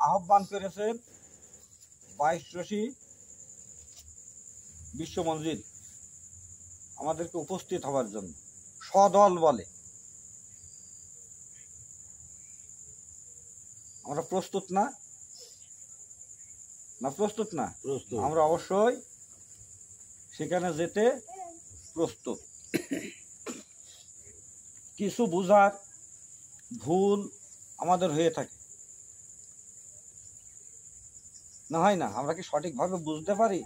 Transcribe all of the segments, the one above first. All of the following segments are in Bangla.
আহ্বান করেছেন 22 বিশ্ব মসজিদ আমাদেরকে উপস্থিত হওয়ার জন্য সদল বলে। আমরা প্রস্তুত না? প্রস্তুত না? আমরা অবশ্যই সেখানে যেতে প্রস্তুত। কিছু বুঝার ভুল আমাদের হয়ে থাকে, না হয় না? আমরা কি সঠিকভাবে বুঝতে পারি?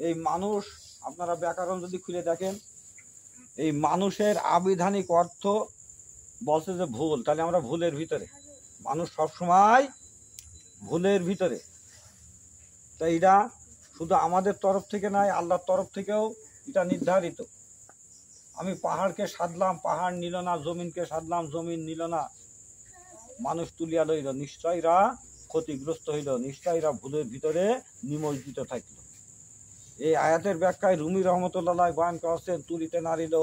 এই মানুষ, আপনারা ব্যাকরণ যদি খুলে দেখেন, এই মানুষের আবিধানিক অর্থ বলছে যে ভুল, তাহলে আমরা ভুলের ভিতরে, মানুষ সবসময় ভুলের ভিতরে। তাই এটা শুধু আমাদের তরফ থেকে নয়, আল্লাহর তরফ থেকেও এটা নির্ধারিত। আমি পাহাড়কে সাধলাম, পাহাড় নিল না, জমিনকে সাধলাম, জমিন নিল না, মানুষ তুলিয়া লইল, নিশ্চয়রা ক্ষতিগ্রস্ত হইল, নিশ্চয়রা ভুলের ভিতরে নিমজ্জিত থাকল। এই আয়াতের ব্যাখ্যায় রুমি রহমতুল্লাহ বয়ান করছেন, তুলিতে নারিল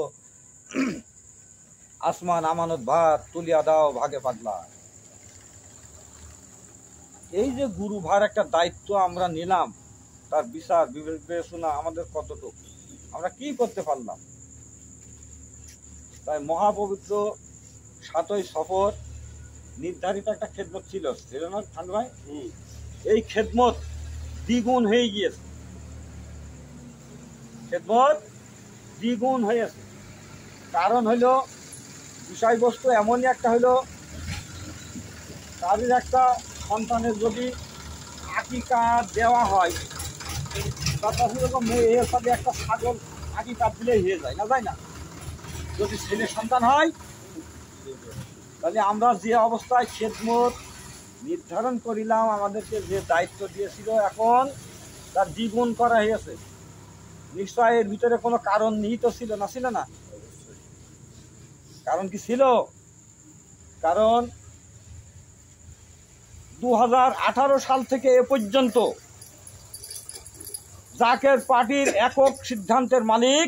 আসমান আমানত ভার, তুলিয়া দাও ভাগে পাগলা। এই যে গুরু ভার একটা দায়িত্ব আমরা নিলাম, তার বিচার বিবেচনা আমাদের কতটুকু, আমরা কি করতে পারলাম? তাই মহাপবিত্র 7ই সফর নির্ধারিত একটা খেদমত ছিল না ঠান্ডু ভাই? এই খেদমত দ্বিগুণ হয়ে গিয়েছে, খেদমত দ্বিগুণ হয়েছে। কারণ হইল, বিষয়বস্তু এমনই একটা হইল, তাদের একটা সন্তানের যদি আকিকা দেওয়া হয়, তারপর মেয়ের সাথে একটা ছাগল আকিকা দিলেই হয়ে যায়, না যায় না? যদি ছেলে সন্তান হয়, তাহলে আমরা যে অবস্থায় খেদমত নির্ধারণ করিলাম, আমাদেরকে যে দায়িত্ব দিয়েছিল, এখন তার দ্বিগুণ করা হয়েছে। নিশ্চয় এর ভিতরে কোনো কারণ নিহিত ছিল না? ছিল না? কারণ কি ছিল? কারণ 2018 সাল থেকে এ পর্যন্ত জাকের পার্টির একক সিদ্ধান্তের মালিক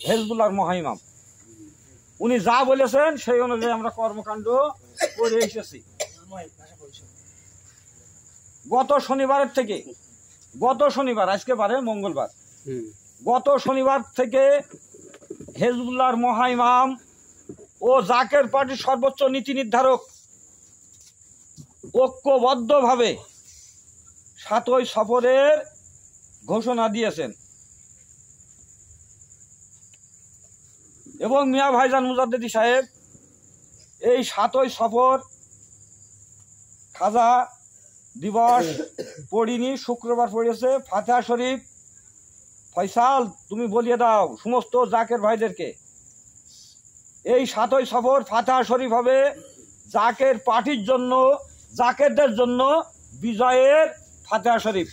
হেজবুল্লাহর মহাইমাম। উনি যা বলেছেন সেই অনুযায়ী আমরা কর্মকাণ্ড করে এসেছি। গত শনিবারের থেকে, গত শনিবার, আজকে বারে মঙ্গলবার, গত শনিবার থেকে হেজবুল্লাহর মহাইমাম ও জাকের পার্টির সর্বোচ্চ নীতি নির্ধারক ঐক্যবদ্ধভাবে 7ই সফরের ঘোষণা দিয়েছেন এবং মিয়া ভাইজান মুজাদ্দেদি সাহেব এই 7ই সফর খাজা দিবস পড়িনি, শুক্রবার পড়েছে। ফাতিহা শরীফ ফয়সাল তুমি বলিয়ে দাও সমস্ত জাকের ভাইদেরকে, এই 7ই সফর ফাতিহা শরীফ হবে জাকের পার্টির জন্য, জাকেরদের জন্য বিজয়ের ফাতিহা শরীফ।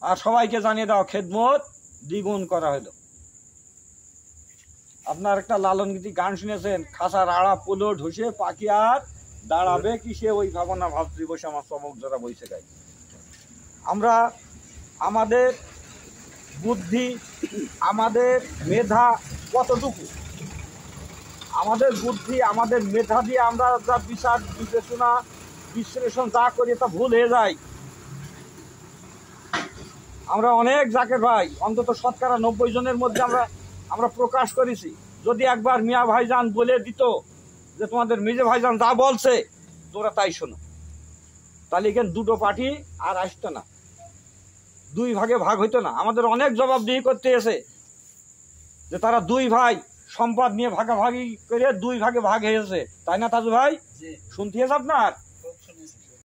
আর সবাইকে জানিয়ে দাও খেদমত দ্বিগুণ করা হলো। আপনার একটা লালন গীতি গান শুনেছেন, খাসার আড়া পোলো ঢুসে পাখি আর দাঁড়াবে কিসে, ওই ভাবনা ভাবছি বসে আমার চমক যারা বইছে গাই। আমরা আমাদের বুদ্ধি, আমাদের মেধা কতটুকু, আমাদের বুদ্ধি, আমাদের মেধা দিয়ে আমরা যা বিচার বিবেচনা বিশ্লেষণ যা করি তা ভুল হয়ে যায়। আমরা অনেক জাকের ভাই, অন্তত 90% জনের মধ্যে আমরা প্রকাশ করেছি। যদি একবার মিয়া ভাইজান বলে দিত যে তোমাদের মিজে ভাইজান যা বলছে তোরা তাই শোনো, তাহলে এখানে দুটো পার্টি আর আসতো না, 2 ভাগে ভাগ হইতো না। আমাদের অনেক জবাবদিহি করতে এসে যে তারা 2 ভাই সম্পদ নিয়ে ভাগাভাগি করে 2 ভাগে ভাগ হয়েছে, তাই না তাজু ভাই? শুনতে আপনার